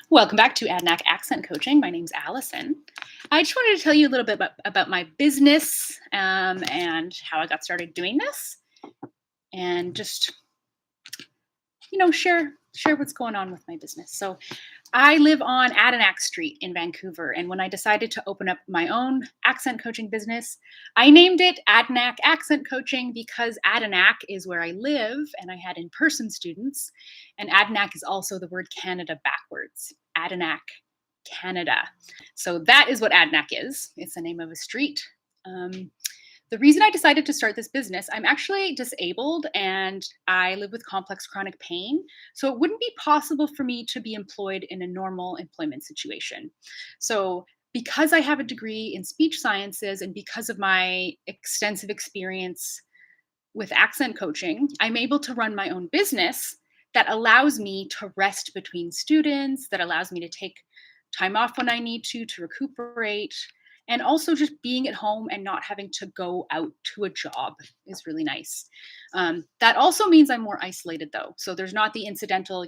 Welcome back to Adanac Accent Coaching. My name's Allison. I just wanted to tell you a little bit about my business and how I got started doing this, and just share what's going on with my business. So I live on Adanac Street in Vancouver, and when I decided to open up my own accent coaching business, I named it Adanac Accent Coaching because Adanac is where I live, and I had in-person students, and Adanac is also the word Canada backwards. Adanac, Canada. So that is what Adanac is. It's the name of a street. The reason I decided to start this business, I'm actually disabled and I live with complex chronic pain. So it wouldn't be possible for me to be employed in a normal employment situation. So because I have a degree in speech sciences and because of my extensive experience with accent coaching, I'm able to run my own business that allows me to rest between students, that allows me to take time off when I need to recuperate. And also just being at home and not having to go out to a job is really nice. That also means I'm more isolated though. So there's not the incidental,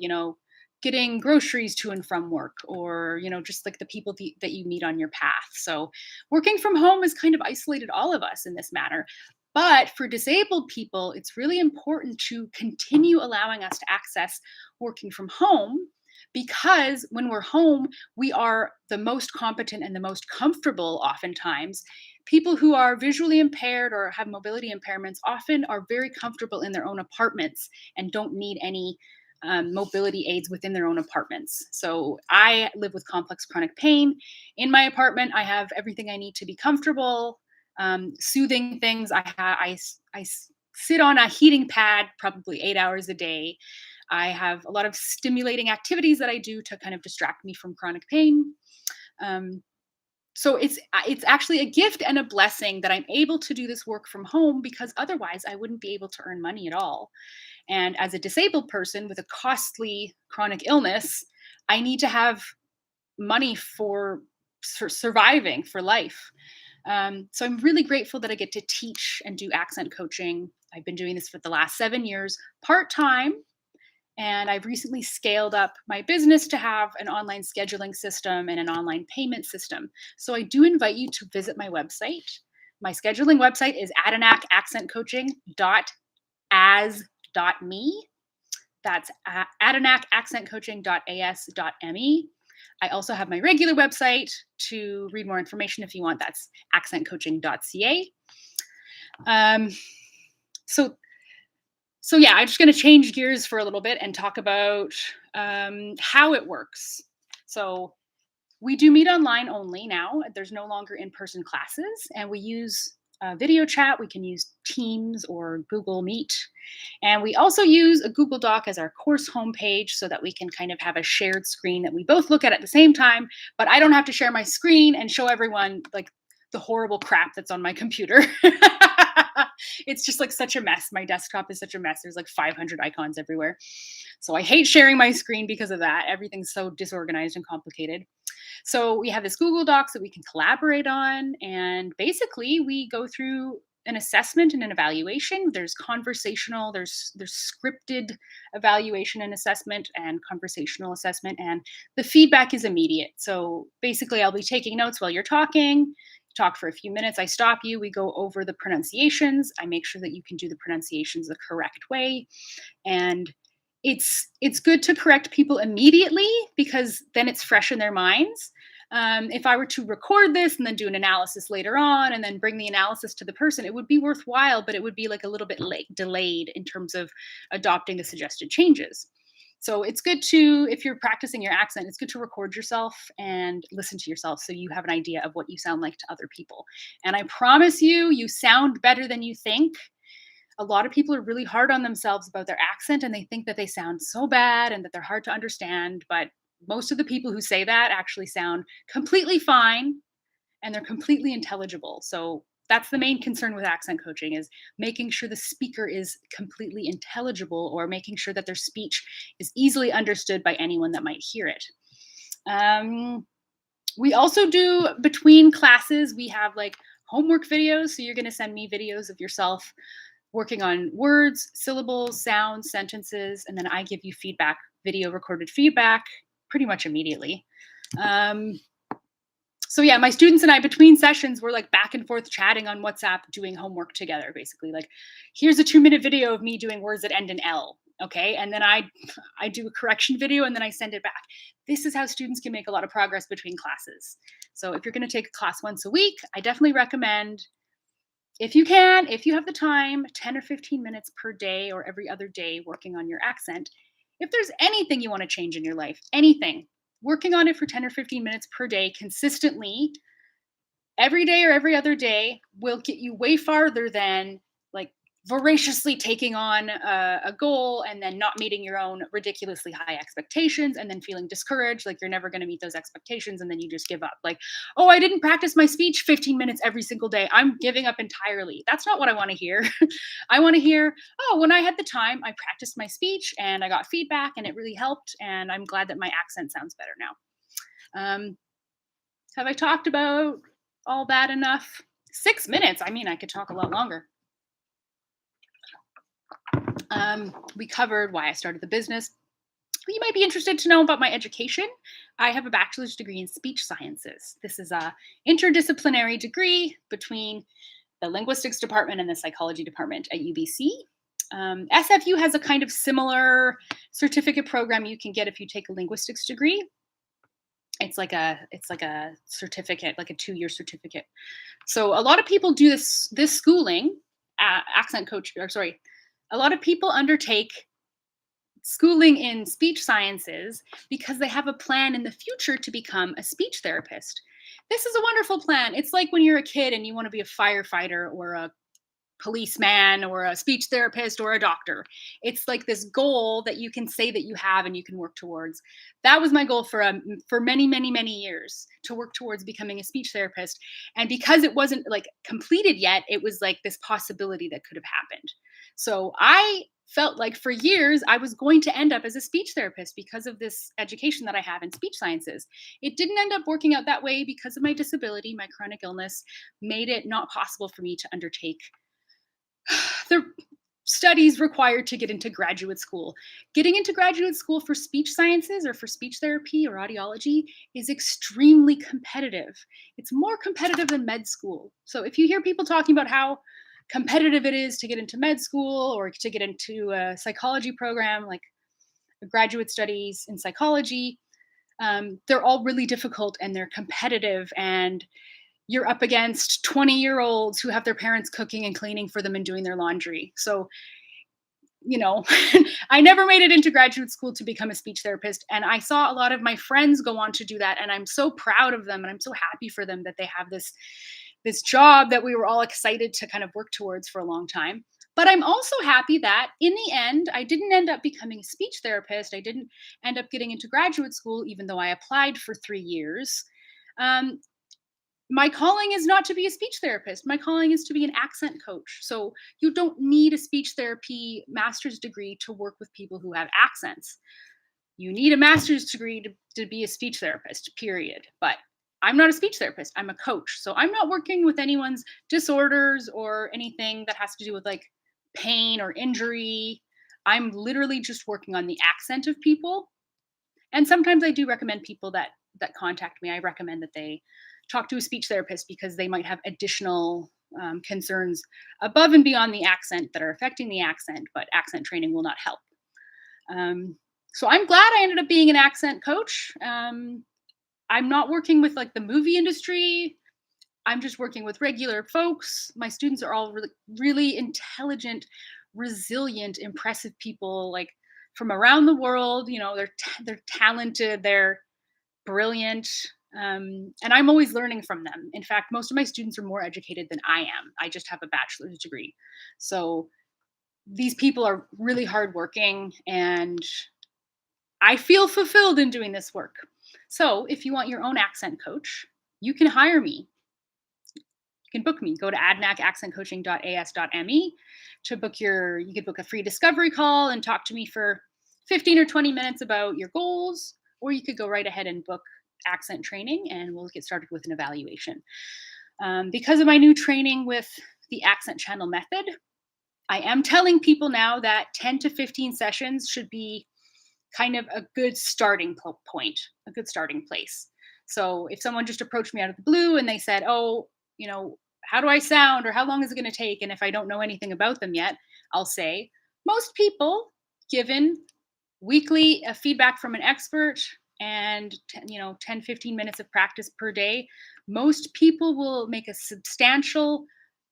getting groceries to and from work or, just like the people that you meet on your path. So working from home has kind of isolated all of us in this matter. But for disabled people, it's really important to continue allowing us to access working from home because when we're home, we are the most competent and the most comfortable oftentimes. People who are visually impaired or have mobility impairments often are very comfortable in their own apartments and don't need any mobility aids within their own apartments. So I live with complex chronic pain. In my apartment, I have everything I need to be comfortable, soothing things. I sit on a heating pad probably 8 hours a day. I have a lot of stimulating activities that I do to kind of distract me from chronic pain. So it's actually a gift and a blessing that I'm able to do this work from home because otherwise I wouldn't be able to earn money at all. And as a disabled person with a costly chronic illness, I need to have money for surviving for life. So I'm really grateful that I get to teach and do accent coaching. I've been doing this for the last 7 years, part-time, and I've recently scaled up my business to have an online scheduling system and an online payment system. So I do invite you to visit my website. My scheduling website is adanacaccentcoaching.as.me. That's adanacaccentcoaching.as.me. I also have my regular website to read more information if you want. That's accentcoaching.ca. So yeah, I'm just going to change gears for a little bit and talk about how it works. So we do meet online only now. There's no longer in-person classes, and we use video chat. We can use Teams or Google Meet. And we also use a Google Doc as our course homepage so that we can kind of have a shared screen that we both look at the same time, but I don't have to share my screen and show everyone like the horrible crap that's on my computer. It's just like such a mess. My desktop is such a mess. There's like 500 icons everywhere. So I hate sharing my screen because of that. Everything's so disorganized and complicated. So we have this Google Docs that we can collaborate on. And basically we go through an assessment and an evaluation. There's conversational, there's scripted evaluation and assessment and conversational assessment. And the feedback is immediate. So basically I'll be taking notes while you're talking. Talk for a few minutes. I stop you. We go over the pronunciations. I make sure that you can do the pronunciations the correct way. And it's good to correct people immediately because then it's fresh in their minds. If I were to record this and then do an analysis later on and then bring the analysis to the person, it would be worthwhile, but it would be like a little bit delayed in terms of adopting the suggested changes. So it's good to, if you're practicing your accent, it's good to record yourself and listen to yourself so you have an idea of what you sound like to other people. And I promise you, you sound better than you think. A lot of people are really hard on themselves about their accent and they think that they sound so bad and that they're hard to understand. But most of the people who say that actually sound completely fine and they're completely intelligible. So that's the main concern with accent coaching is making sure the speaker is completely intelligible or making sure that their speech is easily understood by anyone that might hear it. We also do between classes, we have like homework videos. So you're going to send me videos of yourself working on words, syllables, sounds, sentences, and then I give you feedback video recorded feedback pretty much immediately. Um, so yeah, my students and I between sessions were like back and forth chatting on WhatsApp, doing homework together. Basically, like, here's a 2-minute video of me doing words that end in L. Okay, and then I do a correction video and then I send it back. This is how students can make a lot of progress between classes. So if you're going to take a class once a week, I definitely recommend, if you can, if you have the time, 10 or 15 minutes per day or every other day working on your accent. If there's anything you want to change in your life, anything, working on it for 10 or 15 minutes per day consistently every day or every other day will get you way farther than like voraciously taking on a goal and then not meeting your own ridiculously high expectations and then feeling discouraged, like you're never going to meet those expectations, and then you just give up. Like, oh, I didn't practice my speech 15 minutes every single day, I'm giving up entirely. That's not what I want to hear. I want to hear, oh, when I had the time, I practiced my speech and I got feedback and it really helped, and I'm glad that my accent sounds better now. Have I talked about all that enough? 6 minutes. I mean, I could talk a lot longer. We covered why I started the business. You might be interested to know about my education. I have a bachelor's degree in speech sciences. This is a interdisciplinary degree between the linguistics department and the psychology department at UBC. SFU has a kind of similar certificate program you can get if you take a linguistics degree. It's like a certificate, like a 2-year certificate. So a lot of people do this schooling, accent coach, or sorry, a lot of people undertake schooling in speech sciences because they have a plan in the future to become a speech therapist. This is a wonderful plan. It's like when you're a kid and you want to be a firefighter or a policeman or a speech therapist or a doctor. It's like this goal that you can say that you have and you can work towards. That was my goal for many, many, many years, to work towards becoming a speech therapist. And because it wasn't like completed yet, it was like this possibility that could have happened. So I felt like for years I was going to end up as a speech therapist because of this education that I have in speech sciences. It didn't end up working out that way because of my disability. My chronic illness made it not possible for me to undertake the studies required to get into graduate school. Getting into graduate school for speech sciences or for speech therapy or audiology is extremely competitive. It's more competitive than med school. So if you hear people talking about how competitive it is to get into med school or to get into a psychology program, like graduate studies in psychology, they're all really difficult and they're competitive, and you're up against 20-year-olds who have their parents cooking and cleaning for them and doing their laundry. So, you know, I never made it into graduate school to become a speech therapist. And I saw a lot of my friends go on to do that. And I'm so proud of them. And I'm so happy for them that they have this job that we were all excited to kind of work towards for a long time. But I'm also happy that in the end, I didn't end up becoming a speech therapist. I didn't end up getting into graduate school, even though I applied for 3 years. Um, my calling is not to be a speech therapist. My calling is to be an accent coach. So you don't need a speech therapy master's degree to work with people who have accents. You need a master's degree to be a speech therapist, period. But I'm not a speech therapist. I'm a coach. So I'm not working with anyone's disorders or anything that has to do with like pain or injury. I'm literally just working on the accent of people. And sometimes I do recommend people that contact me. I recommend that they talk to a speech therapist because they might have additional concerns above and beyond the accent that are affecting the accent, but accent training will not help. So I'm glad I ended up being an accent coach. I'm not working with like the movie industry. I'm just working with regular folks. My students are all really, really intelligent, resilient, impressive people, like from around the world. You know, they're talented, they're brilliant, and I'm always learning from them. In fact, most of my students are more educated than I am. I just have a bachelor's degree, so these people are really hardworking, and I feel fulfilled in doing this work. So, if you want your own accent coach, you can hire me. You can book me. Go to adanacAccentCoaching.as.me to book your. You could book a free discovery call and talk to me for 15 or 20 minutes about your goals, or you could go right ahead and book accent training and we'll get started with an evaluation. Because of my new training with the accent channel method, I am telling people now that 10 to 15 sessions should be kind of a good starting point, a good starting place. So if someone just approached me out of the blue and they said, "Oh, how do I sound or how long is it going to take?" And if I don't know anything about them yet, I'll say, most people, given weekly feedback from an expert and 10-15 minutes of practice per day, most people will make a substantial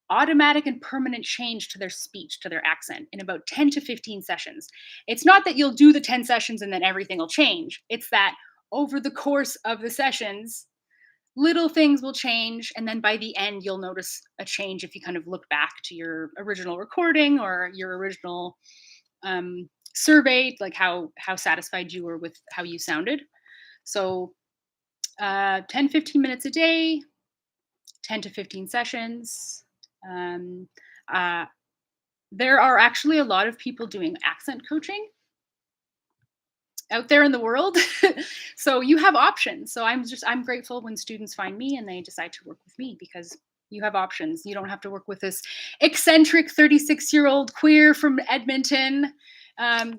automatic and permanent change to their speech, to their accent in about 10 to 15 sessions. It's not that you'll do the 10 sessions and then everything will change. It's that over the course of the sessions, little things will change. And then by the end, you'll notice a change if you kind of look back to your original recording or your original survey, like how satisfied you were with how you sounded. So 10-15 minutes a day, 10 to 15 sessions. Um, uh, there are actually a lot of people doing accent coaching out there in the world. So you have options. So I'm grateful when students find me and they decide to work with me, because you have options. You don't have to work with this eccentric 36-year-old queer from Edmonton. Um,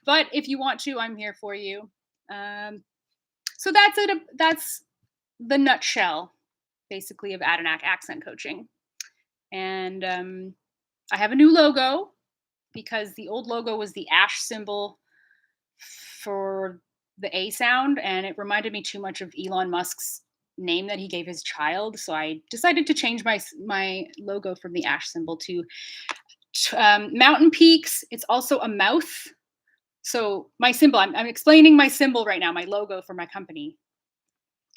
but if you want to, I'm here for you. So that's it. That's the nutshell, basically, of Adanac accent coaching. And I have a new logo because the old logo was the ash symbol for the A sound, and it reminded me too much of Elon Musk's name that he gave his child. So I decided to change my logo from the ash symbol to mountain peaks. It's also a mouth. So my symbol, I'm explaining my symbol right now, my logo for my company.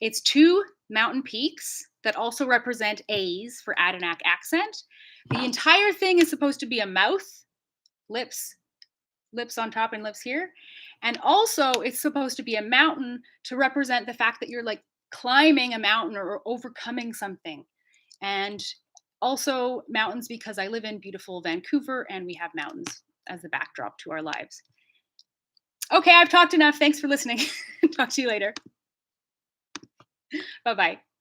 It's two mountain peaks that also represent A's for Adanac accent. The entire thing is supposed to be a mouth, lips on top and lips here. And also it's supposed to be a mountain to represent the fact that you're like climbing a mountain or overcoming something. And also mountains because I live in beautiful Vancouver and we have mountains as the backdrop to our lives. Okay, I've talked enough. Thanks for listening. Talk to you later. Bye-bye.